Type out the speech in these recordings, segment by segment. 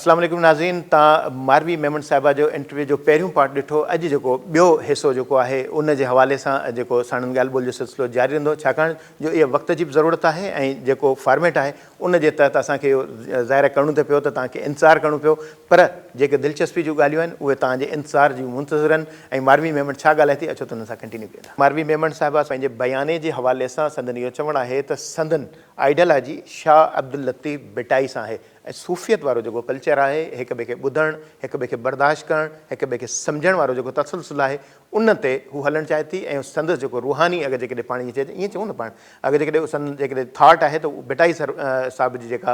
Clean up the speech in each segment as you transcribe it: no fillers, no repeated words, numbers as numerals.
अस्सलाम वालेकुम नाज़रीन, तव्हां मारवी मेमन साहिबा जो इंटरव्यू जो पहिरियों पार्ट ॾिठो। अॼु जेको ॿियो हिसो जेको आहे उन जे हवाले सां जेको साणनि ॻाल्हि ॿोल जो सिलसिलो जारी रहंदो, छाकाणि जो इहा वक़्त जी बि ज़रूरत आहे ऐं जेको फॉर्मेट आहे उन जे तहत असांखे इहो ज़ाहिर करिणो थो पियो त तव्हांखे इंतज़ारु करिणो पियो, पर जेके दिलचस्पी जूं ॻाल्हियूं आहिनि उहे तव्हांजे इंतज़ार जूं मुंतज़िर आहिनि। ऐं मारवी मेमन छा ॻाल्हाए थी, अचो त हुन सां कंटिन्यू कयूं। मारवी मेमन साहिबा पंहिंजे बयाने जे हवाले सां संदन इहो चवणु आहे त संदन आइडियोलॉजी शाह अब्दुल लतीफ़ भिटाई सां आहे ऐं सूफ़ियत वारो जेको कल्चर आहे, हिक ॿिए खे ॿुधणु, हिक ॿिए खे बर्दाश्त करणु, हिक ॿिए खे सम्झण वारो जेको तसलसल आहे उन ते हू हलणु चाहे थी। ऐं संदसि जेको रूहानी अगरि जेकॾहिं पाण ईअं चए ईअं चऊं न पाण, अगरि जेकॾहिं संदन जेकॾहिं थाट आहे त उहो भिटाई साहिब जी जेका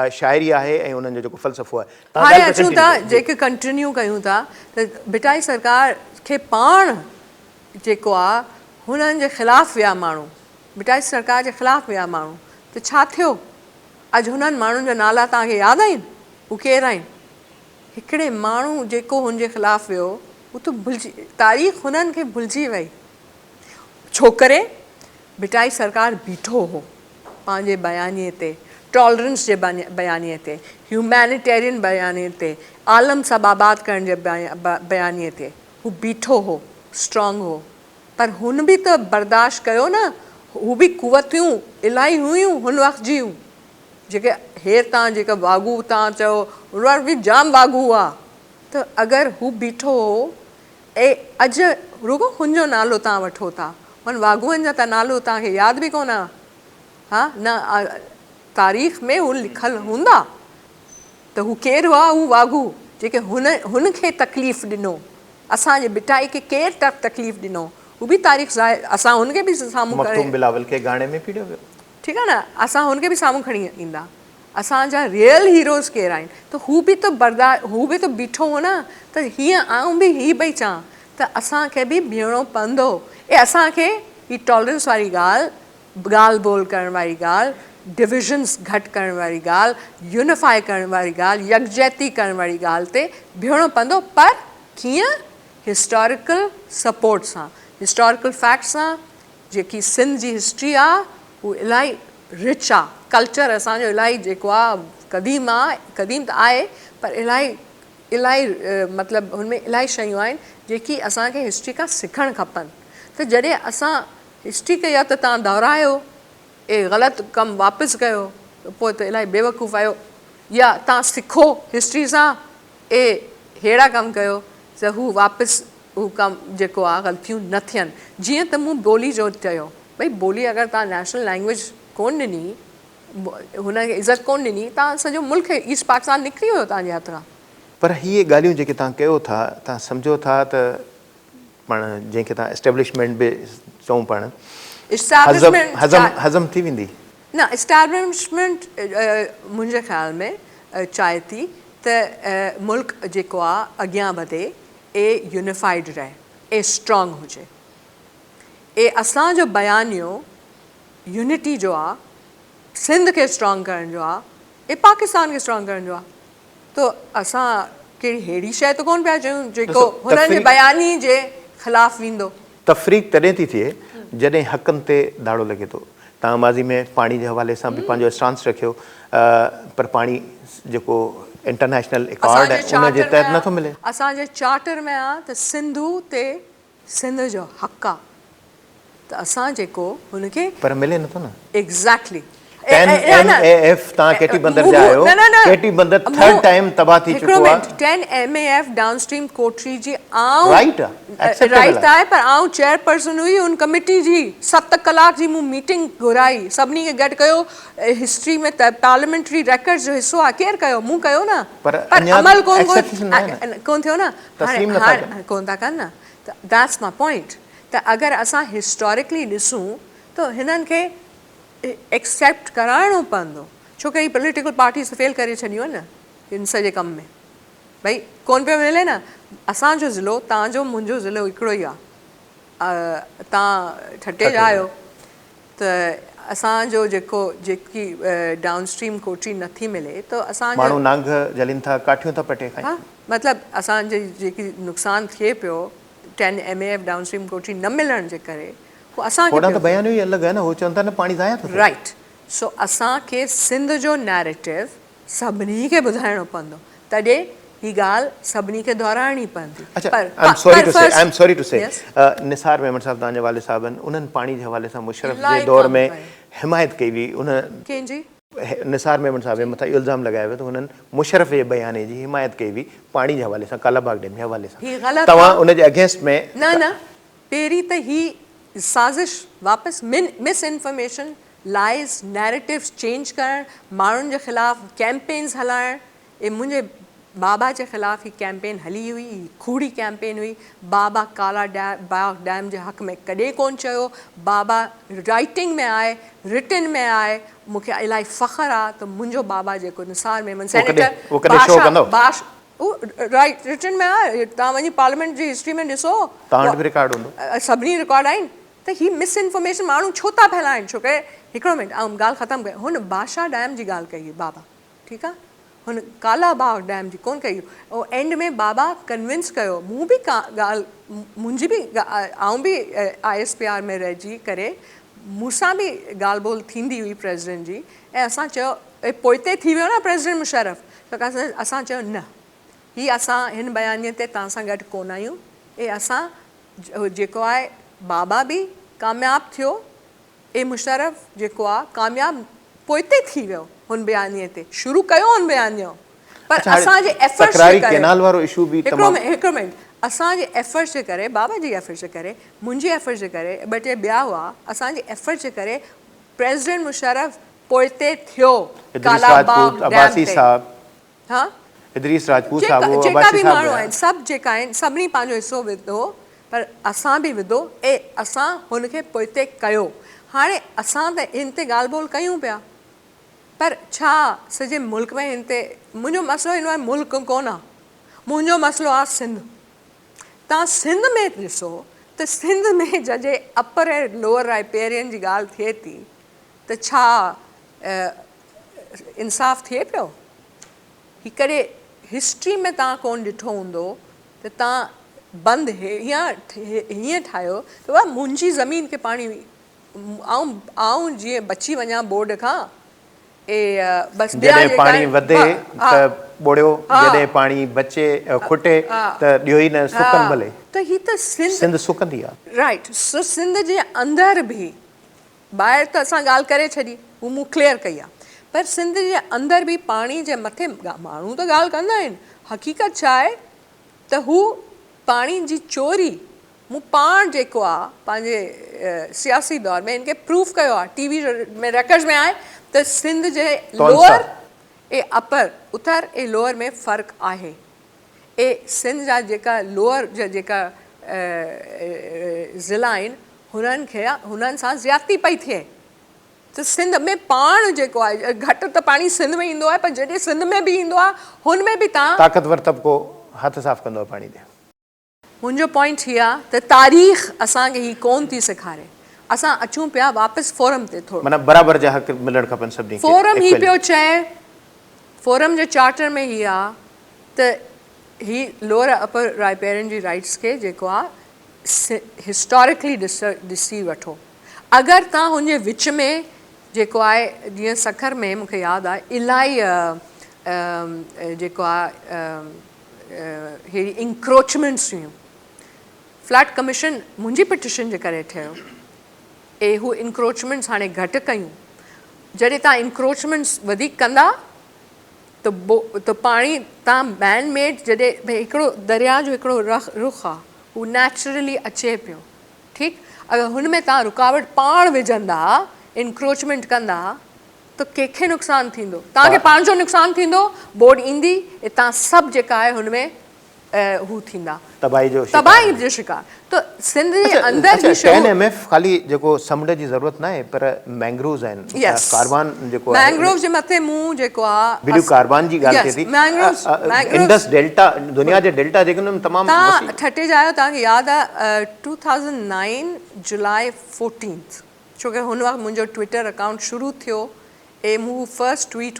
शाइरी आहे ऐं उन्हनि जो जेको फ़लसफ़ो आहे। हाणे अचूं था जेके कंटिन्यू कयूं था त भिटाई सरकार खे पाण जेको आहे हुननि जे ख़िलाफ़ु विया माण्हू, भिटाई सरकार जे ख़िलाफ़ु विया माण्हू, त छा थियो? अॼु हुननि माण्हुनि जा नाला तव्हांखे यादि आहिनि? हू केरु आहिनि? हिकिड़े माण्हू जेको हुनजे ख़िलाफ़ु वियो हू त भुलिजी, तारीख़ हुननि खे भुलिजी वई। छोकरे भिटाई सरकार बीठो हो पंहिंजे बयानीअ ते, टॉलरेंस जे बयानीअ ते, ह्यूमैनिटेरियन बयानीअ ते, आलम सां आबाद करण जे बयानीअ ते हू बीठो हो, स्ट्रॉन्ग हो। पर हुन बि त बर्दाश्त कयो न, हू बि कुवतियूं इलाही हुयूं हुन वक़्त जूं, जेके हेर तव्हां जेका वागू तव्हां चयो हुन वटि बि जाम वागू हुआ। त अगरि हू बीठो हो ऐं अॼु रुगो हुनजो नालो तव्हां वठो था, हुन वागूअनि जा त नालो तव्हांखे यादि बि कोन आहे। हा न, तारीख़ में हू लिखियलु हूंदा त हू केरु हुआ? हू वागू जेके हुनखे तकलीफ़ ॾिनो, असांजे भिटाई खे केरु तकलीफ़ ॾिनो, हू बि तारीख़ असां हुनखे बि साम्हूं मखदूम बिलावल खे गाणे में पीड़ियो वियो, ठीकु आहे न, असां हुनखे बि साम्हूं खणी ईंदा। असांजा रियल हीरोज़ केरु आहिनि? त हू बि त हू बि त बीठो हो न। त हीअं आऊं बि हीअ पई चवां त असांखे बि बीहणो पवंदो। ऐं असांखे हीअ टॉलरेंस वारी ॻाल्हि ॿोल करण वारी ॻाल्हि, डिविजन्स घटि करण वारी ॻाल्हि, यूनिफाई करण वारी ॻाल्हि, यकजहती करण वारी ॻाल्हि ते बीहणो पवंदो। पर कीअं? हिस्टोरिकल सपोर्ट सां, हिस्टोरिकल फैक्ट सां। जेकी सिंध जी हिस्ट्री आहे हू इलाही रिच आहे, कल्चर असांजो इलाही जेको आहे क़दीम आहे, क़दीम त आहे पर इलाही मतिलबु हुनमें इलाही शयूं आहिनि जेकी असांखे हिस्ट्री खां सिखणु खपनि। त जॾहिं असां हिस्ट्री कई आहे त तव्हां दोहरायो ऐं ग़लति कमु वापसि कयो त पोइ त इलाही बेवकूफ़ आहियो, या तव्हां सिखो हिस्ट्री सां ऐं अहिड़ा कमु कयो त हू वापसि हू कमु जेको आहे ग़लतियूं न थियनि। जीअं त मूं ॿोली जो चयो, भई ॿोली अगरि तव्हां नेशनल लैंग्वेज कोन ॾिनी, हुनखे इज़त कोन ॾिनी, तव्हां सॼो मुल्क ईस्ट पाकिस्तान निकिरी वियो तव्हांजे हथ खां। पर हीअ ॻाल्हियूं जेके तव्हां कयो था, तव्हां सम्झो था त पाण जंहिंखे तव्हां एस्टेब्लिशमेंट बि चऊं पाण, हज़म थी वेंदी न? एस्टेब्लिशमेंट मुंहिंजे ख़्याल में चाहे थी त मुल्क जेको आहे अॻियां वधे ऐं यूनिफाइड रहे ऐं स्ट्रॉन्ग हुजे। ऐं असांजो बयानियो यूनिटी जो आहे, सिंध खे स्ट्रॉन्ग करण जो आहे ऐं पाकिस्तान खे स्ट्रॉन्ग करण जो आहे। त असां कहिड़ी अहिड़ी शइ त कोन पिया चयूं जेको हुननि जे बयानी जे ख़िलाफ़ु वेंदो। तफ़रीक़ तॾहिं थी थिए जॾहिं हक़नि ते दाड़ो लॻे थो। तव्हां माज़ी में पाणी जे हवाले सां बि पंहिंजो स्टांस रखियो, पर पाणी जेको इंटरनेशनल एकॉर्ड आहे उन जे तहत नथो मिले। असांजे चार्टर में आहे त सिंधू ते सिंध जो हक़ आहे, त असां जेको हुनखे पर मिले नथो न। एग्ज़ैक्टली। तव्हां केटी बंदर जा आहियो, केटी बंदर थर्ड टाइम तबाह थी चुको आहे। 10 MAF डाउनस्ट्रीम कोटरी जी राइट आहे, पर आऊं चेयरपर्सन हुई उन कमिटी जी। 7 कलाक जी मूं मीटिंग घुराई, सभिनी खे गॾु कयो। हिस्ट्री में पार्लियामेंट्री रिकॉर्ड्स जो हिसो आहे, केरु कयो? मूं कयो न, पर अमल कोन थियो न, हाणे कोन था कनि न। त दैट्स माय पॉइंट। त अगरि असां हिस्टोरिकली ॾिसूं त हिननि खे एक्सेप्ट कराइणो पवंदो, छो की हीअ पॉलिटिकल पार्टीज़ फेल करे छॾियूं आहिनि न हिन सॼे कम में। भई कोन पियो मिले न। असांजो ज़िलो, तव्हांजो मुंहिंजो ज़िलो हिकिड़ो ई आहे। तव्हां ठटे जा आहियो, त असांजो जेकी डाउनस्ट्रीम कोटरी नथी मिले त असांजो माण्हू नांग जलीनि था, काठियूं था पटे खाइनि। हा, मतिलबु असांजे जेकी नुक़सानु थिए पियो 10 MAF डाउनस्ट्रीम कोटरी न मिलण जे करे, बयान ई अलॻि आहे न, हो चवनि था न पाणी ज़ाया थो थिए। राइट। सो असांखे सिंध जो नैरेटिव सभिनी खे ॿुधाइणो पवंदो। तॾहिं ही ॻाल्हि सभिनी खे दोहिराइणी पवंदी। अच्छा, पर आई एम सॉरी टू से Yes. निसार मेमन साहब तव्हांजे वाले साहबनि उन्हनि पाणी जे हवाले सां मुशर्रफ जे इलाही दौर कमु में कयो। हिमायत कई हुई। उन कंहिंजी? निसार मेमन साहब जे मथां इहो इल्ज़ाम लॻायो वियो त हुननि मुशर्रफ जे बयाने जी हिमायत कई हुई पाणी जे हवाले सां, कालाबाग डैम जे हवाले सां। ही ग़लति तव्हां आहे। उन जे अगेंस्ट में न पहिरीं त ही साज़िश वापसि miss information, lies, narratives change करणु, माण्हुनि जे ख़िलाफ़ु कैंपेन्स हलाइणु। ऐं मुंहिंजे बाबा जे ख़िलाफ़ु ही कैंपेन हली हुई, ही खूड़ी कैंपेन हुई। बाबा काला बाग डैम जे हक़ में कॾहिं कोन चयो। बाबा राइटिंग में आहे, रिटन में आहे। मूंखे इलाही फ़ख़्रु आहे त मुंहिंजो बाबा जेको निसार मेमन सेनेटर उहो कॾहिं शो कंदो? राइट रिटन में आहे। तव्हां वञी पार्लियामेंट जी हिस्ट्री में ॾिसो, तव्हां वटि बि रिकॉर्ड हूंदो। सभिनी रिकॉर्ड आहिनि। त ही मिस इंफॉर्मेशन माण्हू छो था फैलाइनि? छो की हिकिड़ो मिनट ऐं ॻाल्हि ख़तमु कयो। हुन बादशाह डैम जी ॻाल्हि कई बाबा, ठीकु आहे, हुन काला बाग डैम जी कोन कई। ऐं एंड में बाबा कन्विंस कयो। मूं बि का ॻाल्हि, मुंहिंजी बि आउं बि ISPR में रहिजी करे मूंसां बि ॻाल्हि ॿोल थींदी हुई प्रेसिडेंट जी। ऐं असां चयो, ऐं पोइते थी वियो न प्रेसिडेंट मुशर्रफ, त असां चयो न, ही असां हिन बयानीअ ते तव्हां सां गॾु कोन आहियूं। ऐं असां जेको आहे बाबा बि कामयाबु थियो, ऐं मुशर्रफ जेको आहे कामयाबु पोइते थी वियो हुन बयानीअ ते, शुरू कयो हुन बयानियो। पर असांजे एफर्ट्स जे करे केनाल वारो इशू बि हिकिड़ो मिनट असांजे एफर्ट्स जे करे, बाबा जी एफर्ट्स जे करे, मुंहिंजी एफर्ट्स जे करे, ॿ टे ॿिया हुआ, असांजे एफर्ट्स जे करे प्रेसिडेंट मुशर्रफ पोइते थियो काला बाग डैम ते। हा, इदरीस राजपूत साहब, जेका बि माण्हू आहिनि, सभु जेका आहिनि, सभिनी पंहिंजो हिसो विधो, पर असां बि विधो ऐं असां हुनखे पोइते कयो। हाणे असां त हिन ते ॻाल्हि ॿोल कयूं पिया, पर छा सॼे मुल्क में हिन ते, मुंहिंजो मसइलो हिन आहे मुल्क कोन आहे, मुंहिंजो मसइलो आहे सिंध। तव्हां सिंध में ॾिसो त सिंध में जॾहिं अपर ऐं लोअर राइपेरियन जी ॻाल्हि थिए थी त छा इंसाफ़ थिए पियो? ही कॾहिं हिस्ट्री में तव्हां कोन ॾिठो हूंदो त तव्हां बंदि हीअं ठाहियो त वाह मुंहिंजी ज़मीन खे पाणी, आऊं जीअं बची वञा बोर्ड खां, ऐं बसि जॾहिं पाणी वधे त ॿोड़ियो, जॾहिं पाणी बचे खुटे त ॾियो ई न, सुकनि भले। त ही त सिंध सुकंदी आहे। राइट। सो सिंध जे अंदरि बि, ॿाहिरि त असां ॻाल्हि करे छॾी, हू मूं क्लियर कई आहे, पर सिंध जे अंदरि बि पाणी जे मथे माण्हू त ॻाल्हि कंदा आहिनि। हक़ीक़त छा आहे त हू पाणी जी चोरी, मूं पाण जेको आहे पंहिंजे सियासी दौर में हिनखे प्रूफ कयो आहे, TV में रेकॉर्ड्स में आहे त सिंध जे लोअर ऐं अपर, उत्तर ऐं लोअर में फ़र्क़ु आहे। ऐं सिंध जा जेका लोअर जा जेका ज़िला आहिनि, हुननि सां ज़्यादती पई थिए। त सिंध में पाण जेको आहे, घटि त पाणी सिंध में ईंदो आहे, पर जॾहिं सिंध में बि ईंदो आहे, हुन में बि तव्हां ताक़तवर तबिको हथ साफ़ कंदो आहे पाणी ते। मुंहिंजो पॉइंट हीअ आहे त तारीख़ असांखे ही कोन थी सेखारे। असां अचूं पिया वापसि फोरम ते थोरो, माना बराबरि जा हक़ मिलणु खपनि सभिनी खे। फोरम ही पियो चए, फोरम जे चार्टर में ही आहे त ही लोअर अपर राइपेरियन जी राइट्स खे जेको आहे हिस्टोरिकली ॾिसी वठो। अगरि तव्हां हुनजे विच में जेको आहे, जीअं सखर में मूंखे यादि आहे इलाही जेको आहे अहिड़ी इंक्रोचमेंट्स हुयूं। फ्लैट कमीशन मुंहिंजी पिटिशन जे करे ठहियो, ऐं हू इंक्रोचमेंट्स हाणे घटि कयूं। जॾहिं तव्हां इंक्रोचमेंट्स वधीक कंदा त पाणी तव्हां मैन मेड, जॾहिं भई हिकिड़ो दरिया जो हिकिड़ो रुख आहे, हू नेचुरली अचे पियो, ठीकु। अगरि हुन में तव्हां रुकावट पाण विझंदा, इंक्रोचमेंट कंदा, त कंहिंखे नुक़सानु थींदो? तव्हांखे पंहिंजो नुक़सानु थींदो, बोर्ड ईंदी ऐं तव्हां सभु जेका आहे हुन में हू थींदा तबाही जो शिकार। त सिंध जे अंदरि TNMF ख़ाली जेको समुंड जी ज़रूरत न आहे, पर मैंग्रोव्स आहिनि, कारवान जेको आहे, मैंग्रोव जे मथे मूं जेको आहे वीडियो कारवान जी ॻाल्हि थिए थी। इंडस डेल्टा, दुनिया जे डेल्टा जेके आहिनि तमामु तव्हां ठटे जायो, तव्हांखे यादि आहे 2009 जुलाई 14, छोकी हुन वक़्तु मुंहिंजो ट्विटर अकाउंट शुरू थियो ऐं मूं फर्स्ट ट्वीट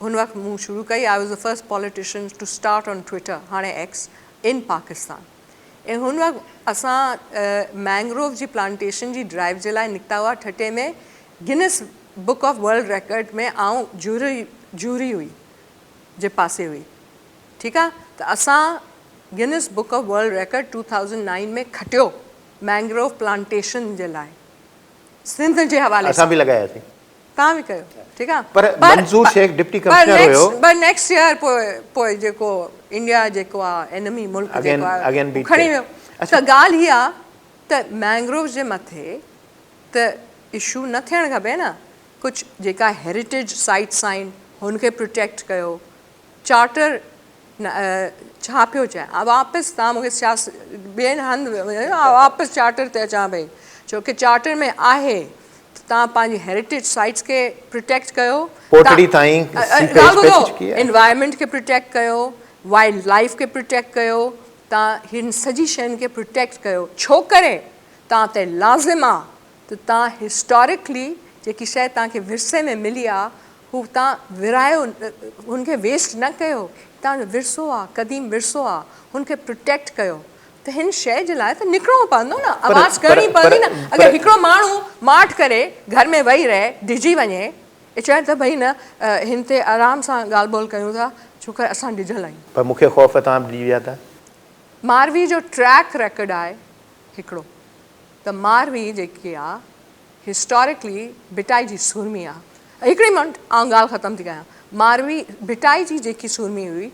हुन वक़्तु मूं शुरू कई। I was the first politician to start on Twitter, हाणे एक्स, इन पाकिस्तान। ऐं हुन वक़्तु असां मैंग्रोव जी प्लांटेशन जी ड्राइव जे लाइ निकिता हुआ ठटे में। Guinness book of world record में आउं जूरी हुई जे पासे हुई। ठीकु आहे। त असां Guinness book of world record 2009 में खटियो मैंग्रोव प्लांटेशन जे लाइ सिंध जे हवाले असां बि लॻायासीं। तव्हां बि कयो, ठीकु आहे। पर मंसूर शेख डिप्टी कमिश्नर हुयो। पर नेक्स्ट ईयर पोइ जेको इंडिया जेको आहे एनिमी मुल्क जेको आहे खणी वियो। त ॻाल्हि हीअ आहे त मैंग्रोव जे मथे त इशू न थियणु खपे न। कुझु जेका हेरिटेज साइट्स आहिनि हुनखे प्रोटेक्ट कयो। चार्टर छा पियो चए वापसि तव्हां मूंखे ॿियनि हंधि वापसि चार्टर ते अचां पई, छोकी चार्टर में आहे तव्हां पंहिंजी हेरिटेज साइट्स खे प्रोटेक्ट कयो, एनवायरमेंट खे प्रोटेक्ट कयो, वाइल्ड लाइफ खे प्रोटेक्ट कयो, तव्हां हिन सॼी शयुनि खे प्रोटेक्ट कयो। छो करे तव्हां ते लाज़िम आहे त तव्हां हिस्टोरिकली जेकी शइ तव्हांखे विरसे में मिली आहे हू तव्हां विरायो, हुनखे वेस्ट न कयो। तव्हांजो विरसो आहे, क़दीम विरसो आहे, हुनखे प्रोटेक्ट कयो। त हिन शइ जे लाइ त निकिरणो पवंदो न, आवाज़ करणी पवंदी न। अगरि हिकिड़ो माण्हू माठ करे घर में वेही रहे, डिॼी वञे ऐं चए त भई न हिन ते आराम सां ॻाल्हि ॿोल कयूं था छो करे असां ॾिझल आहियूं। पर मूंखे ख़ौफ़ तव्हां ॾिजी विया था। मारवी जो ट्रैक रेकॉर्ड आहे हिकिड़ो, त मारवी जेकी आहे हिस्टोरिकली भिटाई जी सुरमी आहे। हिकिड़ी मिंट आउं ॻाल्हि ख़तमु थी कयां। मारवी भिटाई जी जेकी सुरमी हुई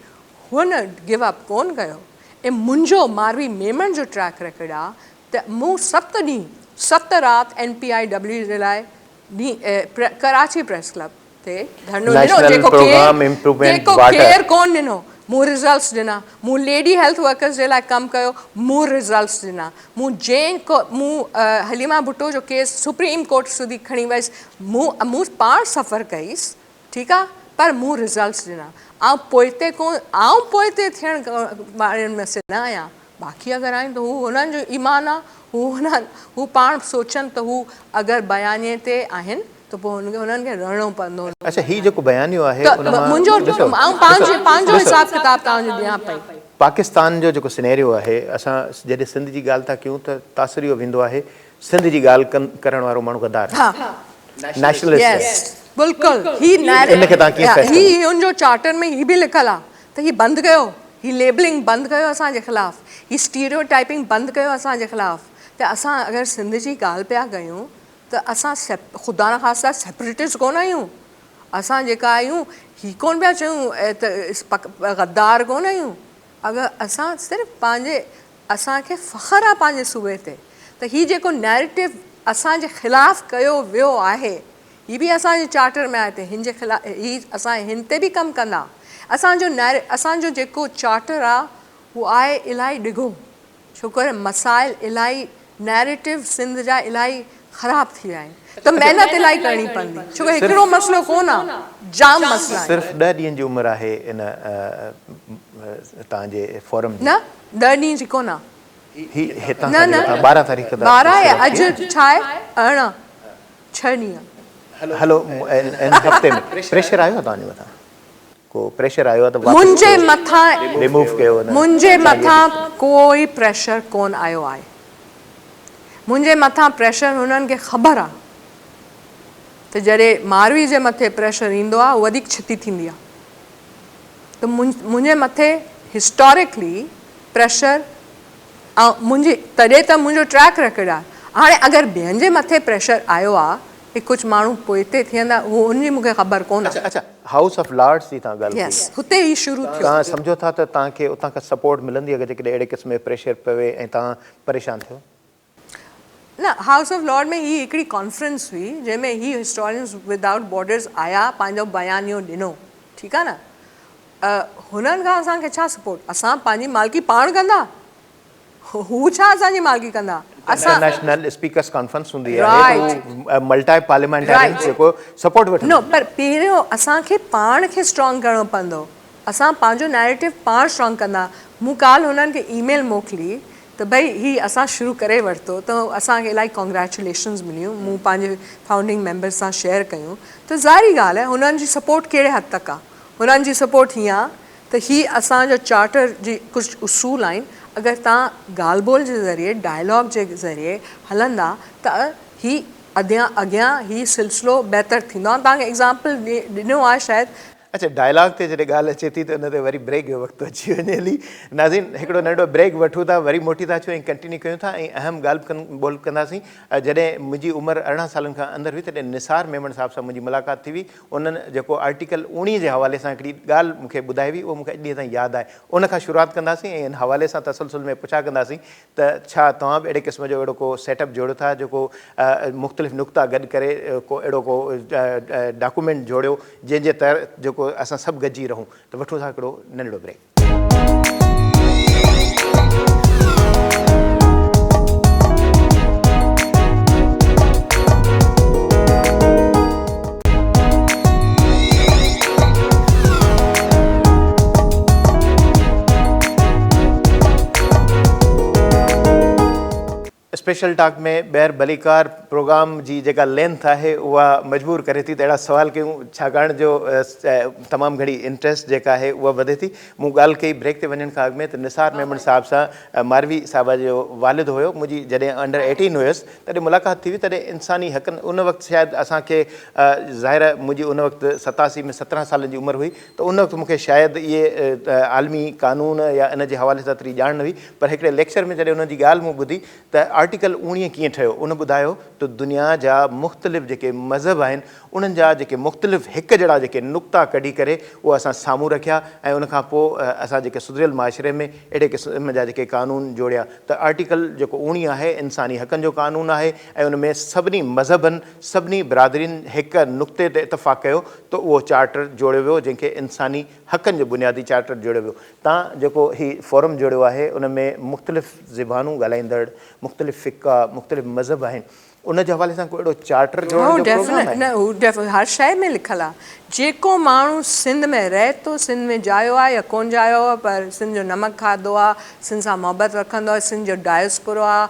हुन गिव अप कोन कयो। ऐं मुंहिंजो मारवी मेमन जो ट्रैक रेकॉर्ड आहे त मूं 7 ॾींहं 7 राति NPIW जे लाइ कराची प्रेस क्लब ते धरनो ॾिनो, जेको केयर कोन ॾिनो। मूं रिज़ल्ट्स ॾिना, मूं लेडी हेल्थ वर्कर्स जे लाइ कमु कयो, मूं रिज़ल्ट्स ॾिना। मूं हलीमा भुट्टो जो केस सुप्रीम कोर्ट સુધી खणी वयसि, मूं पाण सफ़र कईसि, ठीकु आहे, पर मूं रिज़ल्ट्स ॾिना। आउं पोइते थियण वारनि में न आहियां। बाक़ी अगरि आहिनि त हू हुननि जो ईमान आहे, हू पाण सोचनि त हू अगरि बयाने ते आहिनि त पोइ हुननि खे रहणो पवंदो। अच्छा, ही जेको बयानियो आहे पंहिंजो हिसाब किताब तव्हांजो ॾियां पई। पाकिस्तान जो जेको सिनेरियो आहे, असां जॾहिं सिंध जी ॻाल्हि था कयूं त तासिर इहो वेंदो आहे सिंध जी ॻाल्हि करण वारो माण्हू गद्दार नेशनलिस्ट। बिल्कुलु ही हुनजो चार्टर में ही बि लिखियलु आहे त ही बंदि कयो, ही लेबलिंग बंदि कयो असांजे ख़िलाफ़ु, ही स्टीरियोटाइपिंग बंदि कयो असांजे ख़िलाफ़ु। त असां अगरि सिंध जी ॻाल्हि पिया कयूं त असां ख़ुदा न ख़ास्ता सेपरेटिस्ट कोन आहियूं। असां जेका आहियूं ही कोन पिया चयूं त गद्दार कोन आहियूं। अगरि असां सिर्फ़ु असांखे फ़ख़्रु आहे पंहिंजे सूबे ते, त ही जेको नैरेटिव असांजे ख़िलाफ़ु कयो वियो आहे ही बि असांजे चार्टर में आहे त हिन जे ख़िलाफ़ु ही असां हिन ते बि कमु कंदा। असांजो जेको चार्टर आहे उहो आहे इलाही ॾिघो, छो करे मसाइल इलाही नैरेटिव सिंध जा इलाही ख़राब थी विया आहिनि, त महिनत इलाही करणी पवंदी, छो कि हिकिड़ो मसइलो कोन आहे, जाम मसइला आहिनि। सिर्फ़ु 10 ॾींहंनि जी उमिरि आहे इन तव्हांजे फोरम जी? न 10 ॾींहं जी कोन आहे, 12 तारीख़ 12 अॼु छा आहे 18 6 ॾींहं। हलो इन हफ़्ते में प्रेशर आयो तव्हांजे मथां? को प्रेशर आयो त मुंहिंजे मथां रिमूव कयो? मुंहिंजे मथां कोई प्रेशर कोन आयो आहे। मुंहिंजे मथां प्रेशर हुननि खे ख़बर आहे त जॾहिं मारवी जे मथे प्रेशर ईंदो आहे उहो वधीक छिती थींदी आहे। त मुंहिंजे मथे हिस्टोरिकली प्रेशर ऐं तॾहिं त मुंहिंजो ट्रैक रेकॉर्ड आहे। हाणे अगरि ॿियनि जे मथे प्रेशर आयो आहे कि कुझु माण्हू पोइते थियंदा, उहो उनजी मूंखे ख़बर कोन आहे। अच्छा, हाउस ऑफ लॉर्ड्स जी तव्हां ॻाल्हि कई, हुते ई शुरू थियो। तव्हां सम्झो था त तव्हांखे उतां खां सपोर्ट मिलंदी अगरि जेकॾहिं अहिड़े क़िस्म जो प्रेशर पवे ऐं तव्हां परेशान थियो? न, हाउस ऑफ लॉर्ड में ही हिकिड़ी कॉन्फ्रेंस हुई जंहिंमें ही हिस्टोरियंस विदाउट बॉर्डर्स आया, पंहिंजो बयानियो ॾिनो, ठीकु आहे न। हुननि खां असांखे छा सपोर्ट? असां पंहिंजी मालिकी पाण कंदा, हू छा असांजी मालिकी कंदा? इंटरनेशनल स्पीकर्स कॉन्फ्रेंस हूंदी आहे, मल्टी पार्लियामेंटेरियन जेको सपोर्ट वठंदो। पर पहिरियों असांखे पाण खे स्ट्रॉन्ग करणो पवंदो, असां पंहिंजो नैरेटिव पाण स्ट्रॉन्ग कंदा। मूं काल्ह हुननि खे ईमेल मोकिली त भई ही असां शुरू करे वरितो, त असांखे इलाही कॉन्ग्रेचुलेशन्स मिलियूं, मूं पंहिंजे फाउंडिंग मेंबर्स सां शेयर कयूं। त ज़ाहिरी ॻाल्हि आहे हुननि जी सपोर्ट कहिड़े हद तक आहे। हुननि जी सपोर्ट हीअं आहे त ही असांजो चार्टर जी कुझु उसूल आहिनि, अगरि तव्हां ॻाल्हि ॿोल जे ज़रिए डायलॉग जे ज़रिए हलंदा त ही अॻियां ही सिलसिलो बहितर थींदो आहे। तव्हांखे एग्ज़ाम्पल ॾिनो आहे शायदि अच्छा, डायलॉग ते जॾहिं ॻाल्हि अचे थी त उन ते वरी ब्रेक जो वक़्तु अची वञे हली। नाज़रीन, हिकिड़ो नंढो ब्रेक वठूं था, वरी मोटी था अचूं ऐं कंटिन्यू कयूं था ऐं अहम ॻाल्हि ॿोल कंदासीं। जॾहिं मुंहिंजी उमिरि 18 सालनि खां अंदरि हुई तॾहिं निसार मेमन साहिब सां मुंहिंजी मुलाक़ात थी हुई। उन्हनि जेको आर्टिकल 19 जे हवाले सां हिकिड़ी ॻाल्हि मूंखे ॿुधाई हुई, उहो मूंखे अॼु ॾींहं ताईं यादि आहे। उन खां शुरूआति कंदासीं ऐं इन हवाले सां तसलसल में पुछा कंदासीं त छा तव्हां बि अहिड़े क़िस्म जो अहिड़ो को सेटअप जोड़ियो था जेको मुख़्तलिफ़ नुक़्ता गॾु करे को अहिड़ो को डॉक्यूमेंट जोड़ियो जंहिंजे तहत जेको असां सभु गॾिजी रहूं। त वठूं था हिकिड़ो नंढिड़ो ब्रेक। स्पेशल टॉक में ॿाहिरि भलीकार प्रोग्राम जी जेका लेंथ आहे उहा मजबूर करे थी त अहिड़ा सवाल कयूं, छाकाणि जो तमामु घणी इंट्रस्ट जेका आहे उहा वधे थी। मूं ॻाल्हि कई ब्रेक ते वञण खां अॻु में त निसार मेमन साहिब सां मारवी साहिब जो वालिद हुयो। मुंहिंजी जॾहिं अंडर 18 हुयसि तॾहिं मुलाक़ात थी हुई। तॾहिं इंसानी हक़नि उन वक़्तु शायदि असांखे ज़ाहिर मुंहिंजी उन वक़्तु 87 में 17 सालनि जी उमिरि हुई, त उन वक़्तु मूंखे शायदि इहे आलमी कानून या इन जे हवाले सां एतिरी ॼाण न हुई। पर हिकिड़े लेक्चर में जॾहिं उन जी ॻाल्हि मूं ॿुधी त आर्टिकल 19 कीअं ठहियो, उन ॿुधायो त दुनिया जा मुख़्तलिफ़ जेके मज़हब आहिनि उन्हनि जा जेके मुख़्तलिफ़ हिकु जहिड़ा जेके नुक़्ता कढी करे उहे असां साम्हूं रखिया ऐं उनखां पोइ असां जेके सुधरियल माशरे में अहिड़े क़िस्म जा जेके कानून जोड़िया। त आर्टिकल जेको 19 आहे इंसानी हक़नि जो कानून आहे ऐं उन में सभिनी मज़हबनि सभिनी बिरादरीनि हिकु नुक़्ते ते इतफ़ाक़ कयो त उहो चार्टर जोड़ियो वियो जंहिंखे इंसानी हक़नि जो बुनियादी चार्टर जोड़ियो वियो। तव्हां जेको हीउ फोरम जोड़ियो आहे उन में मुख़्तलिफ़ ज़बानूं ॻाल्हाईंदड़ मुख़्तलिफ़ फ़िक़ा मुख़्तलिफ़ मज़हब आहिनि, उन जे हवाले सां कोई अहिड़ो चार्टर जोड़ण जो प्रोग्राम आहे? न, हर शइ में लिखियलु आहे। जेको माण्हू सिंध में रहे थो, सिंध में जायो आहे या कोन जायो आहे पर सिंध जो नमक खाधो आहे, सिंध सां मोहबत रखंदो आहे, सिंध जो डायस्पोरा आहे,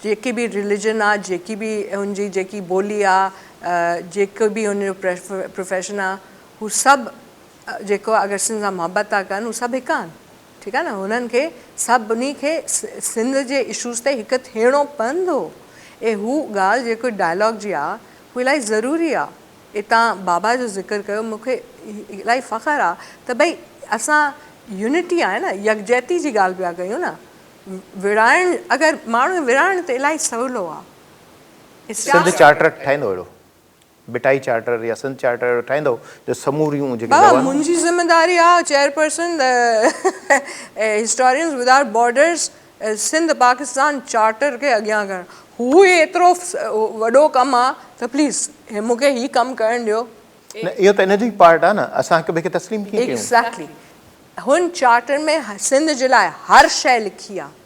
जेकी बि रिलीजन आहे, जेकी बि हुनजी जेकी ॿोली आहे, जेको बि हुनजो प्रोफेशन आहे, हू सभु जेको अगरि सिंध सां मोहबत था कनि हू सभु हिकु आहिनि। ठीकु आहे न। हुननि खे सभिनी खे सिंध जे इशूज़ ते हिकु थियणो पवंदो। ऐं हू ॻाल्हि जेको डायलॉग जी आहे हू इलाही ज़रूरी आहे। ऐं तव्हां बाबा जो ज़िक्र कयो, मूंखे इलाही फ़ख़्रु आहे त भई असां यूनिटी आहे न, यकजहती जी ॻाल्हि पिया कयूं न। विड़ाइण, अगरि माण्हू विड़ाइण त इलाही सवलो आहे। सिंध चार्टर ठाहींदो अहिड़ो बिटाई चार्टर या सिंध चार्टर ठाहींदो जो समूरियूं जेके मुंहिंजी ज़िम्मेदारी आहे chairperson historians without borders Sindh Pakistan charter खे अॻियां करणु। हू एतिरो वॾो कमु आहे त प्लीज़ मूंखे हीउ कमु करणु ॾियो। इहो त इन जो ई पार्ट आहे न, असां हिक ॿिए खे तस्लीम कीअं कयूं। एक्ज़ैक्टली। हुन चार्टर में सिंध जे लाइ हर शइ लिखी आहे।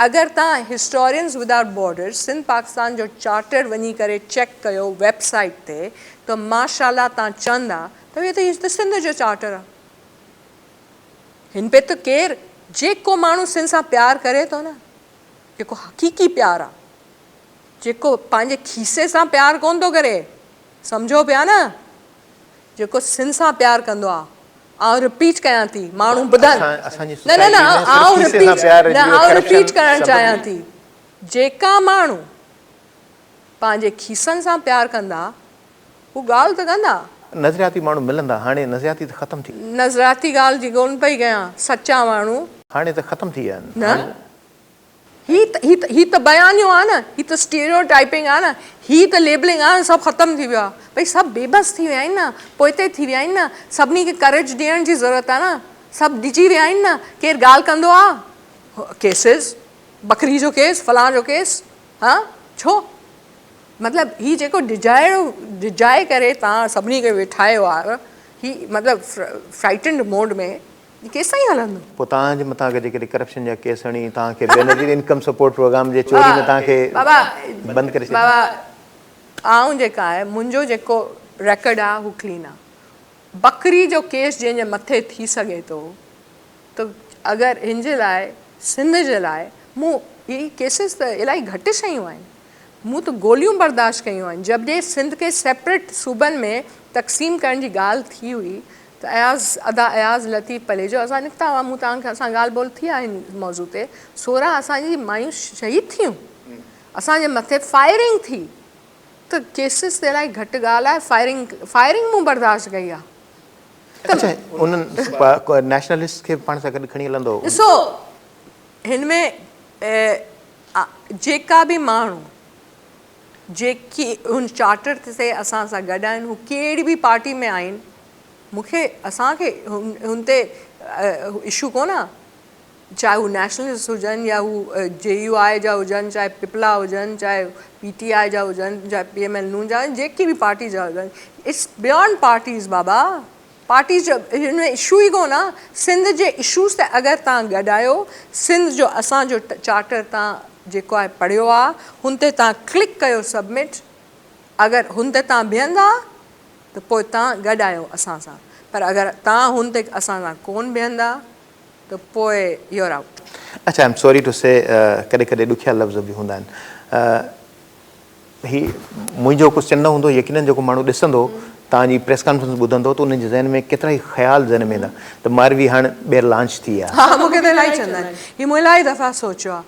अगरि तव्हां historians without borders Sindh Pakistan जो चार्टर वञी करे चेक कयो वेबसाइट ते त माशाल्लाह तव्हां चवंदा त इहो त सिंध जो चार्टर आहे। हिन पे त केरु जेको माण्हू सिंध सां प्यारु करे थो न, जेको हक़ीक़ी प्यारु आहे, जेको पंहिंजे खीसे सां प्यारु कोन थो करे, सम्झो पिया न, जेको सिंध सां प्यारु कंदो आहे। आउं रिपीट कयां थी, माण्हू ॿुधनि। न, आउं रिपीट करणु चाहियां थी। जेका माण्हू पंहिंजे खीसनि सां प्यारु कंदा हू ॻाल्हि त कंदा। नज़रियाती माण्हू मिलंदा, हाणे नज़रियाती त ख़तमु थी। नज़रियाती ॻाल्हि जी कोन पई कयां, सचा माण्हू हाणे त ख़तमु थी विया आहिनि न। ही त बयानियूं आहे न, ही त स्टीरियोटाइपिंग आहे न, ही त लेबलिंग आहे, सभु ख़तमु थी वियो आहे। भई सभु बेबस थी विया आहिनि न, पोइते थी विया आहिनि न, सभिनी खे करेज ॾियण जी ज़रूरत आहे न, सभु ॾिजी विया आहिनि न। केरु ॻाल्हि कंदो आहे केसिस, बकरी जो केस, फलां जो केस, हा छो? मतिलबु हीउ जेको डिजाए करे तव्हां सभिनी खे वेठायो आहे, ही मतिलबु फ्राइटेंड मोड में केसि ताईं हलंदो? पोइ तव्हांजे मथां जेके करप्शन जा केस हणी तव्हांखे बेनज़ीर इनकम सपोर्ट प्रोग्राम जे चोरी में तव्हांखे बंदि करे छॾियो। बाबा आउं जेका आहे, मुंहिंजो जेको रेकॉर्ड आहे हू क्लीन आहे। बकरी जो केस जंहिंजे मथे थी सघे थो त अगरि हिन जे लाइ सिंध जे लाइ मूं इहे केसिस त इलाही घटि शयूं आहिनि। मूं त गोलियूं बर्दाश्त कयूं आहिनि। जॾहिं सिंध खे सेपरेट सूबनि में तक़सीम करण जी ॻाल्हि थी हुई त अयाज़ लतीफ़ पलेजो असां निकिता हुआ, मूं तव्हांखे असां ॻाल्हि ॿोल थी आहे हिन मौज़ू ते। 16 असांजी मायूं शहीद थियूं, असांजे मथे फायरिंग थी, त केसिस ते इलाही घटि ॻाल्हि आहे। फायरिंग मूं बर्दाश्त कई आहे। अच्छा उन्हनि नेशनलिस्ट खे पाण सां गॾु खणी हलंदो ॾिसो हिन में जेका बि माण्हू जेकी हुन चार्टर ते असां सां गॾु आहिनि हू कहिड़ी बि पार्टी में आहिनि मूंखे असांखे हुन ते इशू कोन आहे चाहे हू नेशनलिस्ट हुजनि या हू JUI जा हुजनि चाहे पिपला हुजनि चाहे PTI जा हुजनि चाहे PML नून जा हुजनि जेकी बि पार्टी जा हुजनि it's beyond parties Baba parties जो हिन में इशू ई कोन आहे सिंध जे इशूज़ ते अगरि तव्हां गॾु आहियो सिंध जो असांजो चार्टर तव्हां जेको आहे पढ़ियो आहे हुन ते तव्हां क्लिक कयो सबमिट अगरि हुन ते तव्हां बीहंदा त पोइ तव्हां गॾु आहियो असां सां पर अगरि तव्हां हुन ते असां सां कोन बीहंदा त पोइ यूर आउट अच्छा आई एम सॉरी टू से कॾहिं कॾहिं ॾुखिया लफ़्ज़ बि हूंदा आहिनि ही मुंहिंजो कुझु चवण हूंदो यकीननि जेको माण्हू ॾिसंदो तव्हांजी प्रेस कॉन्फ्रेंस ॿुधंदो त उनजे ज़हन में केतिरा ई ख़्याल ज़हन में ईंदा त मारवी हाणे ॿीहर लॉन्च थी आहे हा मूंखे त इलाही चवंदा आहिनि हीअ मूं इलाही दफ़ा सोचियो आहे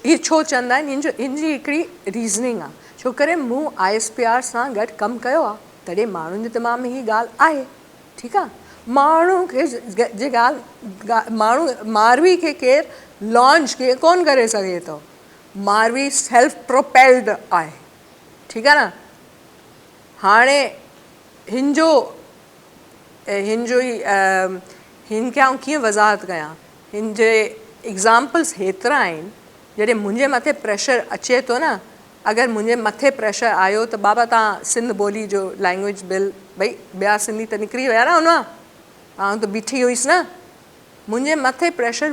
हीअ छो चवंदा आहिनि हिन जी हिकिड़ी रीज़निंग आहे छो करे मूं ISPR सां गॾु कमु कयो आहे तॾहिं माण्हुनि जे दिमाग़ में हीअ ॻाल्हि आहे ठीकु आहे माण्हू खे जे ॻाल्हि माण्हू मारवी खे केरु लॉन्च कोन करे सघे थो मारवी सेल्फ प्रोपेल्ड आहे ठीकु आहे न हाणे हिन जो ई हिन खे आउं कीअं वज़ाहत कयां हिन जे एग्ज़ाम्पल्स हेतिरा आहिनि जॾहिं मुंहिंजे मथे प्रेशर अचे थो न अगरि मुंहिंजे मथे प्रेशर आयो त बाबा तव्हां सिंध ॿोली जो लैंग्वेज बिल भई ॿिया सिंधी त निकिरी विया न हुन मां आउं त बीठी हुईसि न मुंहिंजे मथे प्रेशर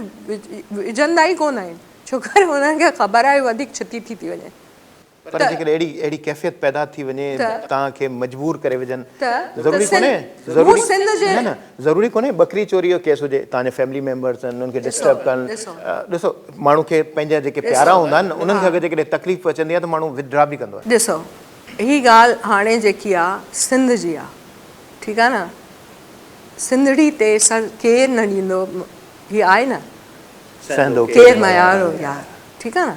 विझंदा ई कोन आहिनि छो करे हुननि खे ख़बर आहे वधीक छिती थी वञे पर जेकॾहिं अहिड़ी कैफ़ियत पैदा थी वञे तव्हांखे मजबूर करे विझनि त ज़रूरी कोन्हे हू सिंध जे न ज़रूरी कोन्हे बकरी चोरी जो केस हुजे तव्हांजे फैमिली मेंबर्स आहिनि उन्हनि खे डिस्टर्ब कनि ॾिसो माण्हू खे पंहिंजा जेके प्यारा हूंदा आहिनि उन्हनि खे अगरि जेकॾहिं तकलीफ़ अचंदी आहे त माण्हू विथड्रॉ बि कंदो आहे ॾिसो हीअ ॻाल्हि हाणे जेकी आहे सिंध जी आहे ठीकु आहे न सिंधड़ी ते केरु न ॾींदो हीअ आहे न सहंदो केरु मयारो यार ठीकु आहे न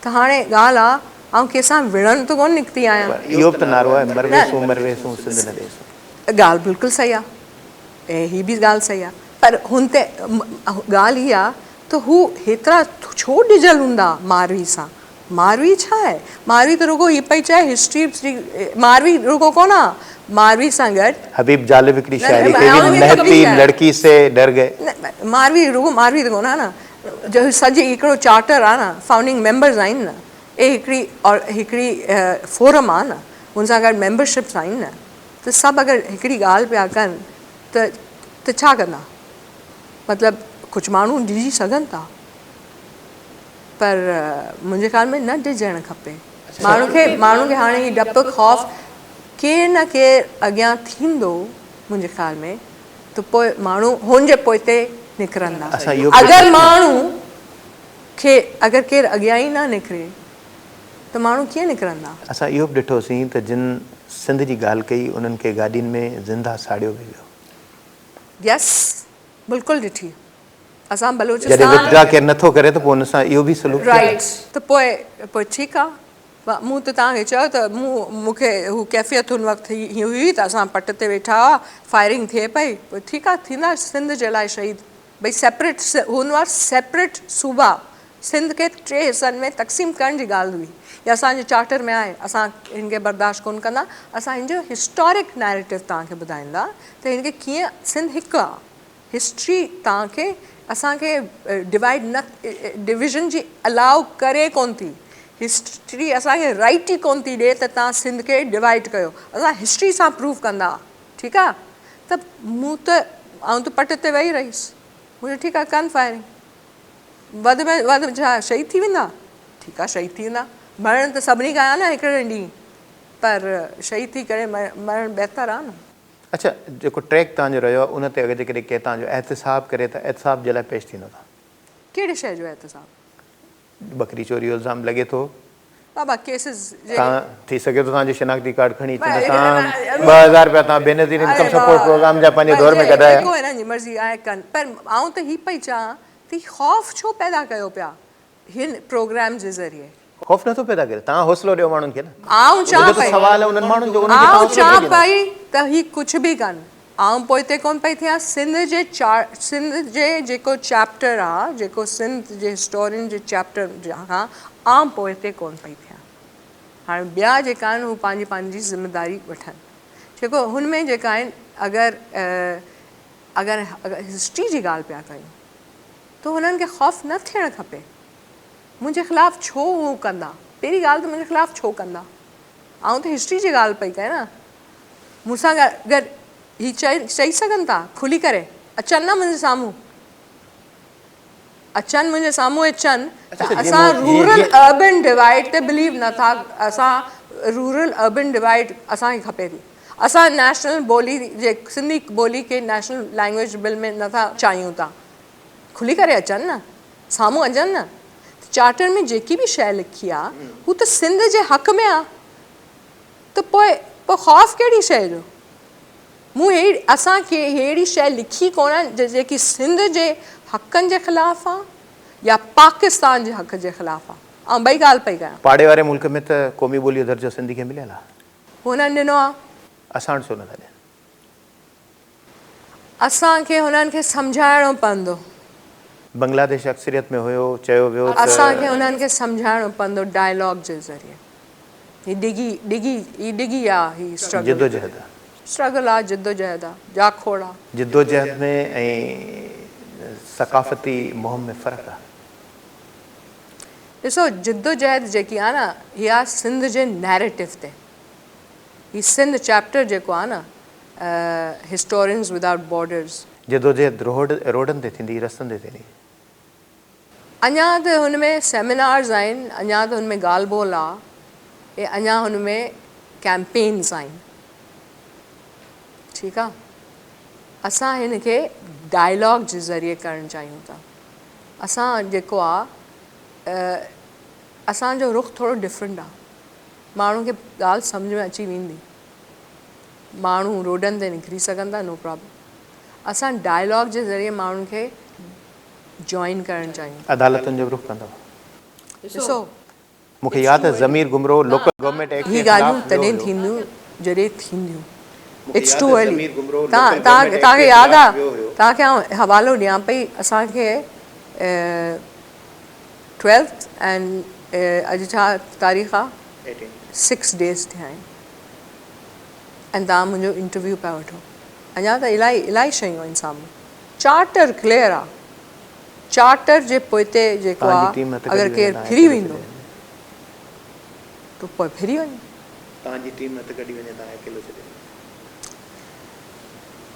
त हाणे ॻाल्हि आहे ऐं कंहिंसां विढ़ण त कोन निकिती आहियां इहो बि त नारो आहे मरवेसूं सिंध न ॾेसूं ॻाल्हि बिल्कुलु सही आहे ऐं हीअ बि ॻाल्हि सही आहे पर हुन ते ॻाल्हि हीअ आहे त हू हेतिरा छो ॾिजल हूंदा मारवी सां मारवी छा आहे मारवी त रुगो हीअ पई चए हिस्ट्री मारवी रुगो कोन आहे मारवी सां गॾु हबीब जालिब हिकिड़ी शायरी कई महती लड़की से डर गए मारवी रुगो मारवी त कोन आहे न जो सॼी हिकिड़ो चार्टर आहे न फाउंडिंग मेंबर्स आहिनि न हिकिड़ी फोरम आहे न हुन सां गॾु मेंबरशिप्स आहिनि न त सभु अगरि हिकिड़ी ॻाल्हि पिया कनि त छा कंदा मतिलबु कुझु माण्हू ॾिजी सघनि था पर मुंहिंजे ख़्याल में न ॾिजणु खपे माण्हू खे हाणे हीअ डपु ख़ौफ़ केरु न केरु अॻियां थींदो मुंहिंजे ख़्याल में त पोइ माण्हू हुनजे पोइते निकिरंदा अगरि माण्हू खे अगरि केरु अॻियां ई न निकिरे त माण्हू कीअं निकिरंदा असां इहो बि ॾिठोसीं त जिन सिंध जी ॻाल्हि कई उन्हनि खे गाॾियुनि में ज़िंदा साड़ियो बि वियो यस बिल्कुलु ॾिठी असां जॾहिं बलूचिस्तान विथड्रॉ केरु नथो करे त पोइ हुन सां इहो बि सलूक राइट त पोइ ठीकु आहे मूं त तव्हांखे चयो त मूंखे हू कैफ़ियत हुन वक़्तु हीअ हुई त असां पट ते वेठा हुआ फायरिंग थिए पई पोइ ठीकु आहे थींदा सिंध जे लाइ शहीद भई सेपरेट हुन वक़्तु सेपरेट सूबा सिंध खे 3 हिसनि में तक़सीम करण जी ॻाल्हि हुई या असांजे चार्टर में आहे असां हिन खे बर्दाश्त कोन कंदा असां हिन जो हिस्टोरिक नैरेटिव तव्हांखे ॿुधाईंदा त हिन खे कीअं सिंध हिकु आहे हिस्ट्री तव्हांखे असांखे डिवाइड न डिविज़न जी अलाउ करे कोन थी हिस्ट्री असांखे राइट ई कोन थी ॾिए त तव्हां सिंध खे डिवाइड कयो असां हिस्ट्री सां प्रूव कंदा ठीकु आहे त मूं त आउं त पट ते वेही रहीसि मुंहिंजो ठीकु आहे कनि फायरिंग वधि में वधि छा शहीद थी वेंदा ठीकु आहे शहीद थी वेंदा मरण त सभिनी खां आहे न हिकिड़े ॾींहुं पर शहीद थी करे मरण बहितर आहे न अच्छा जेको ट्रैक तव्हांजो रहियो आहे उन ते अगरि जेकॾहिं केरु तव्हांजो एहतिसाब करे त एहतिसाब जे लाइ पेश थींदो तव्हां कहिड़े शइ जो एहतिसाब बकरी चोरी जो इल्ज़ाम लॻे थो बाबा केसिस तव्हां थी सघे थो तव्हांजो शिनाख्ती कार्ड खणी अचनि तव्हां 2000 रुपया तव्हां बेनज़ीर इनकम सपोर्ट प्रोग्राम जा पंहिंजे दौर में कढाया हिननि जी मर्ज़ी आहे कनि पर आउं त हीअ पई चवां त ख़ौफ़ छो पैदा कयो पिया हिन प्रोग्राम जे ज़रिए ख़ौफ़ नथो पैदा करे तव्हां हौसलो ॾियो माण्हुनि खे न आउं चवां पई सवाल आहे उन्हनि माण्हुनि जो आउं चवां पई त हीअ कुझु बि कनि आउं पोइ हिते कोन पई थियां। सिंध जे जेको चैप्टर आहे, जेको सिंध जे हिस्टोरियन जे चैप्टर खां आउं पोइ हिते कोन पई थियां। हाणे ॿिया जेका आहिनि हू पंहिंजी पंहिंजी ज़िमेदारी वठनि। जेको हुन में जेका आहिनि अगरि हिस्ट्री जी ॻाल्हि पिया कयूं त हुननि खे ख़ौफ़ न थियणु खपे। मुंहिंजे ख़िलाफ़ु छो हू कंदा? पहिरीं ॻाल्हि त मुंहिंजे ख़िलाफ़ु छो कंदा? आउं त हिस्ट्री जी ॻाल्हि पई कयां न। मूंसां गॾु ही चई सघनि था खुली करे, अचनि न मुंहिंजे साम्हूं, अचनि मुंहिंजे साम्हूं अचनि त असां रूरल अर्बन डिवाइड ते बिलीव नथा। असां रूरल अर्बन डिवाइड असांखे खपे थी। असां नेशनल ॿोली जे सिंधी ॿोली खे नेशनल लैंग्वेज बिल में नथा चाहियूं था। खुली करे अचनि न, साम्हूं अचनि न। चार्टर में जेकी बि शइ लिखी आहे हू त सिंध जे हक़ में आहे, त पोइ ख़ौफ़ कहिड़ी शइ जो? मूं असांखे अहिड़ी शइ लिखी कोन जेकी सिंध जे हक़नि जे ख़िलाफ़ु आहे या पाकिस्तान जे हक़ जे ख़िलाफ़ु आहे। ऐं ॿई ॻाल्हि पई कयां। पाड़े वारे मुल्क में त क़ौमी ॿोली जो दर्जो सिंधी खे मिलियल आहे, हुननि ॾिनो आहे। असां वटि छो नथा ॾियनि? असांखे हुननि खे सम्झाइणो पवंदो। बांग्लादेश अक्सरियत में हुयो, चयो वियो त असांखे हुननि खे सम्झाइणो पवंदो डायलॉग जे ज़रिए। ही डिगी आहे, ही जिदोजहद आहे, स्ट्रगल आहे, जिदोजहद आहे, जाखोड़ आहे। जिदोजहद में ऐं सक़ाफ़ती मुहिम में फ़र्क़ु आहे। ॾिसो, जिदोजहद जेकी आहे न, इहा सिंध जे नैरेटिव ते। ही सिंध चैप्टर जेको आहे न, हिस्टोरियंस विदाउट बॉर्डर्स, जिदोजहद रोडनि ते थींदी, रस्तनि ते थींदी। अञा त हुन में सेमिनार्स आहिनि, अञा त हुन में ॻाल्हि ॿोल आहे, ऐं अञा हुन में कैंपेन्स आहिनि। ठीकु आहे, असां हिन खे डायलॉग जे ज़रिए करणु चाहियूं था। असां जेको आहे असांजो रुख़ थोरो डिफरेंट आहे। माण्हू खे ॻाल्हि सम्झ में अची वेंदी, माण्हू रोडनि ते निकिरी सघनि था, नो प्रॉब्लम। असां डायलॉग जे ज़रिए माण्हुनि खे जॉइन करणु चाहियूं। अदालतुनि जो रुख़ कंदव? ॾिसो, मूंखे यादि आहे ज़मीर गुमरो लोकल गवर्नमेंट एक्ट ही ॻाल्हियूं तॾहिं थींदियूं जॾहिं थींदियूं। It's too early. तव्हांखे यादि आहे, तव्हांखे आउं हवालो ॾियां पई, असांखे 12th एंड अॼु छा तारीख़ आहे, 6 days थिया आहिनि, ऐं तव्हां मुंहिंजो इंटरव्यू पिया वठो। अञा त इलाही शयूं आहिनि साम्हूं। चार्टर क्लियर आहे। चार्टर जे पोइते जेको आहे, अगरि केरु फिरी वेंदो त पोइ फिरी वञे। तव्हांजी टीम त कढी वञे, तव्हां अकेलो छॾे।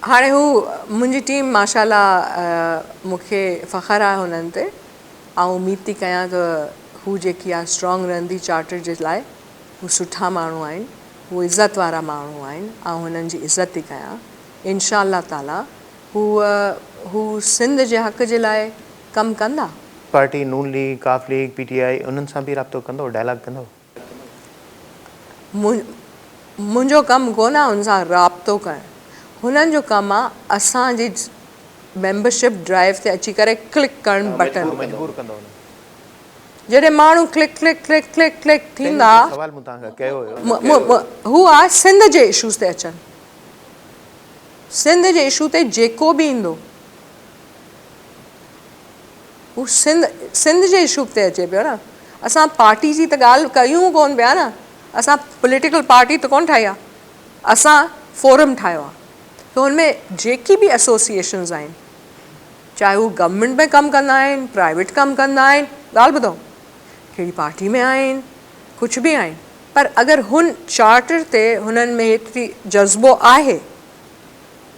हाणे हू मुंहिंजी टीम माशाल्लाह मूंखे फ़ख़्रु आहे हुननि ते। ऐं उमेद थी कयां त हू जेकी आहे स्ट्रॉन्ग रहंदी चार्टर जे लाइ। हू सुठा माण्हू आहिनि, हू इज़त वारा माण्हू आहिनि, ऐं हुननि जी इज़त थी कयां। इंशा अल्लाह ताला हू सिंध जे हक़ जे लाइ कमु कंदा। पार्टी नून लीग, काफ लीग, PTI उन्हनि सां बि राब्तो कंदो, डायलॉग कंदो? मुंहिंजो कमु कोन आहे हुन सां राब्तो करणु। हुननि जो कमु आहे असांजी मेंबरशिप ड्राइव ते अची करे क्लिक करणु बटन। मजबूर कंदो? जॾहिं माण्हू click click click click click थींदा, सवाल मूं तव्हांखां कयो हुयो, हू आहे सिंध जे इशूज़ ते अचनि। सिंध जे इशू ते जेको बि ईंदो हू सिंध जे इशू ते अचे पियो न। असां पार्टी जी त ॻाल्हि कयूं कोन पिया न। असां पॉलिटिकल पार्टी त कोन ठाही आहे, असां फोरम ठाहियो आहे। त हुनमें जेकी बि एसोसिएशन्स आहिनि, चाहे हू गवर्नमेंट में कमु कंदा आहिनि, प्राइवेट कमु कंदा आहिनि, ॻाल्हि ॿुधो, कहिड़ी पार्टी में आहिनि, कुझु बि आहिनि, पर अगरि हुन चार्टर ते हुननि में हेतिरी जज़्बो आहे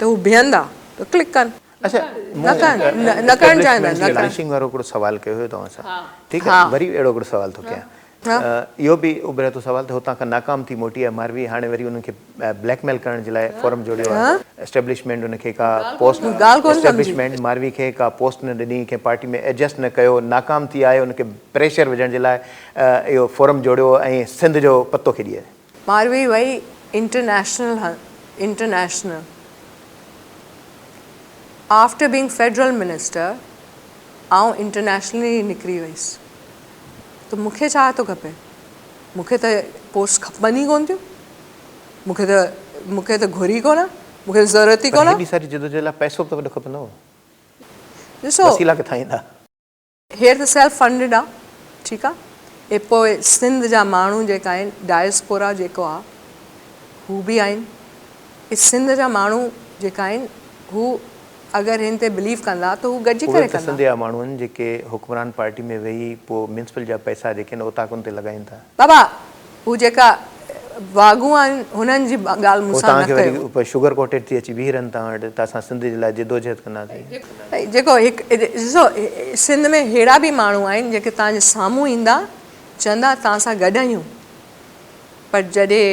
त हू बीहंदा त क्लिक कनि। अच्छा, न करणु चाहींदा। लॉन्चिंग वारो हिकिड़ो सवाल कयो हुयो तव्हां सां, ठीकु आहे? वरी अहिड़ो हिकिड़ो सवाल थो कयां। इहो बि उभरे थो सवाल त हुतां खां नाकाम थी मोटी आहे मारवी, हाणे वरी उन्हनि खे ब्लैकमेल करण जे लाइ फॉर्म जोड़ियो आहे। एस्टेब्लिशमेंट उनखे का पोस्ट, एस्टेब्लिशमेंट मारवी खे का पोस्ट न ॾिनी, कंहिं पार्टी में एडजस्ट न कयो, नाकाम थी आयो, उनखे प्रेशर विझण जे लाइ इहो फॉर्म जोड़ियो ऐं सिंध जो पतो खेॾी आहे। मारवी वई international after being federal minister, आउं इंटरनेशनली निकिरी वयसि। त मूंखे छा थो खपे? मूंखे त पोस्ट खपनि ई कोन थियूं, मूंखे त घुरी कोन। मूंखे ज़रूरत ई पर कोन हेॾी सारी जदोजहद लाइ पैसो बि त वॾो खपंदो, ॾिसो वसीला किथां ईंदा? हेर त सेल्फ फंडिड आहे, ठीकु आहे। ऐं पोइ सिंध जा माण्हू जेका आहिनि, डायस्पोरा जेको आहे हू बि आहिनि। ऐं सिंध जा माण्हू जेका आहिनि हू अगरि हिन ते बिलीव कंदा त हू गॾिजी उहे करे बि त कंदा। सिंध जा माण्हू आहिनि जेके हुक्मरान पार्टी में वेही पोइ म्यूनिसिपल जा पैसा जेके आहिनि ओताकुनि ते लॻाइनि था। बाबा हू जेका वागू आहिनि हुननि जी ॻाल्हि पोइ मूंसां न तव्हांखे कयो। वरी शुगर कोटेड थी अची बीह रहनि तव्हां वटि त असां सिंध जे लाइ जदोजहद कंदासीं। जेको हिकु ॾिसो सिंध में अहिड़ा बि माण्हू आहिनि जेके तव्हांजे साम्हूं ईंदा चवंदा तव्हां सां गॾु आहियूं, पर जॾहिं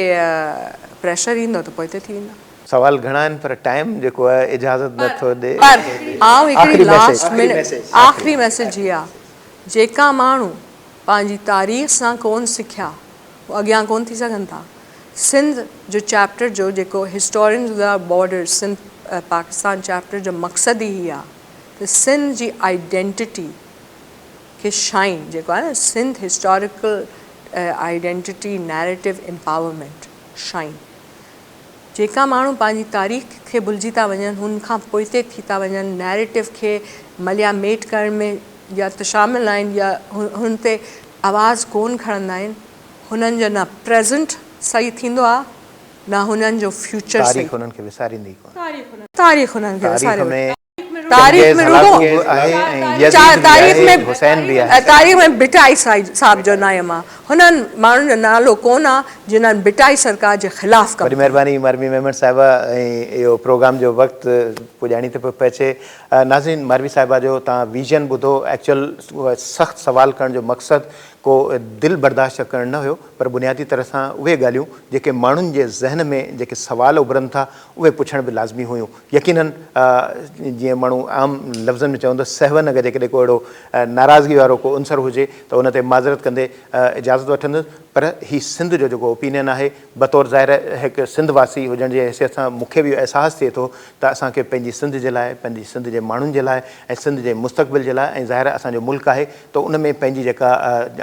प्रेशर ईंदो त पोइ हिते थी वेंदा। सवाल घणा आहिनि पर टाइम जेको आहे इजाज़त नथो ॾे। पर आउं हिकिड़ी आख़िरी लास्ट मैसेज, मिनट आख़िरी मैसेज इहा आहे, जेका माण्हू पंहिंजी तारीख़ सां कोन सिखिया उहे अॻियां कोन थी सघनि था। सिंध जो चैप्टर जो जेको historians without borders Sindh Pakistan chapter जो मक़सदु ई आहे त सिंध जी आइडेंटिटी खे शाइन जेको आहे न Sindh historical identity narrative empowerment shine. जेका माण्हू पंहिंजी तारीख़ खे भुलिजी था वञनि, हुन खां पोइते थी था वञनि, नैरेटिव खे मलियामेट करण में या त शामिल आहिनि या हुन ते आवाज़ु कोन खणंदा आहिनि, हुननि जो न प्रेज़ेंट सही थींदो आहे न हुननि जो फ्यूचर सही। तारीख़ हुननि खे विसारींदी कोन। तारीख़ हुननि खे तारीख़ में तारीख़ में रुगो आहे ऐं यज़ीद बि आहे, हुसैन बि आहे। तारीख़ में भिटाई साहिब जो नाम आहे, हुननि माण्हुनि जो नालो कोन आहे जिन्हनि भिटाई सरकार जे ख़िलाफ़ कमु वॾी महिरबानी मारवी मेमन साहिबा। ऐं इहो प्रोग्राम जो वक़्तु पुॼाणी थो पियो अचे। नाज़रीन, मारवी साहिबा जो तव्हां विजन ॿुधो। एक्चुअल सख़्तु सवाल करण जो मक़सदु को दिलि बर्दाश्त करणु न हुयो, पर बुनियादी तरह सां उहे ॻाल्हियूं जेके माण्हुनि जे ज़हन में जेके सवाल उभरनि था उहे पुछण बि लाज़मी हुयूं। यकीनन जीअं माण्हू आम लफ़्ज़नि में चवंदो सहवन अगरि जेकॾहिं को अहिड़ो नाराज़गी वारो को अंसर हुजे त उन ते माज़रत कंदे इजाज़त वठंदुसि। पर हीउ सिंध जो जेको ओपिनियन आहे, बतौर ज़ाहिर हिकु सिंध वासी हुजण जी हैसियत सां मूंखे बि अहसासु थिए थो त असांखे पंहिंजी सिंध जे लाइ, पंहिंजी सिंध जे माण्हुनि जे लाइ ऐं सिंध जे मुस्तक़बिल जे लाइ ऐं ज़ाहिर असांजो मुल्क आहे त उन में पंहिंजी जेका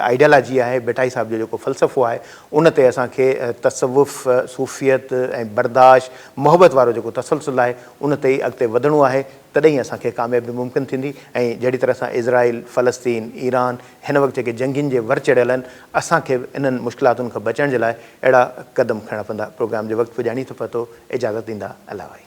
आइडियालॉजी आहे, भिटाई साहिब जो जेको फ़लसफ़ो आहे, उन ते असांखे तसव्वुफ़, सूफ़ियत ऐं बर्दाश्त, मोहबत वारो जेको तसलसल आहे उन ते ई अॻिते वधिणो आहे। तॾहिं असांखे कामयाबी मुमकिन थींदी। ऐं जहिड़ी तरह सां इज़राइल, फ़लस्तीन, ईरान हिन वक़्तु जेके जंगियुनि जे वर चढ़ियल आहिनि, असांखे इन्हनि मुश्किलातुनि खां बचण जे लाइ अहिड़ा क़दम खणणा पवंदा। प्रोग्राम जो वक़्तु पुॼाणी थो पतो। इजाज़त ॾींदा अलाह।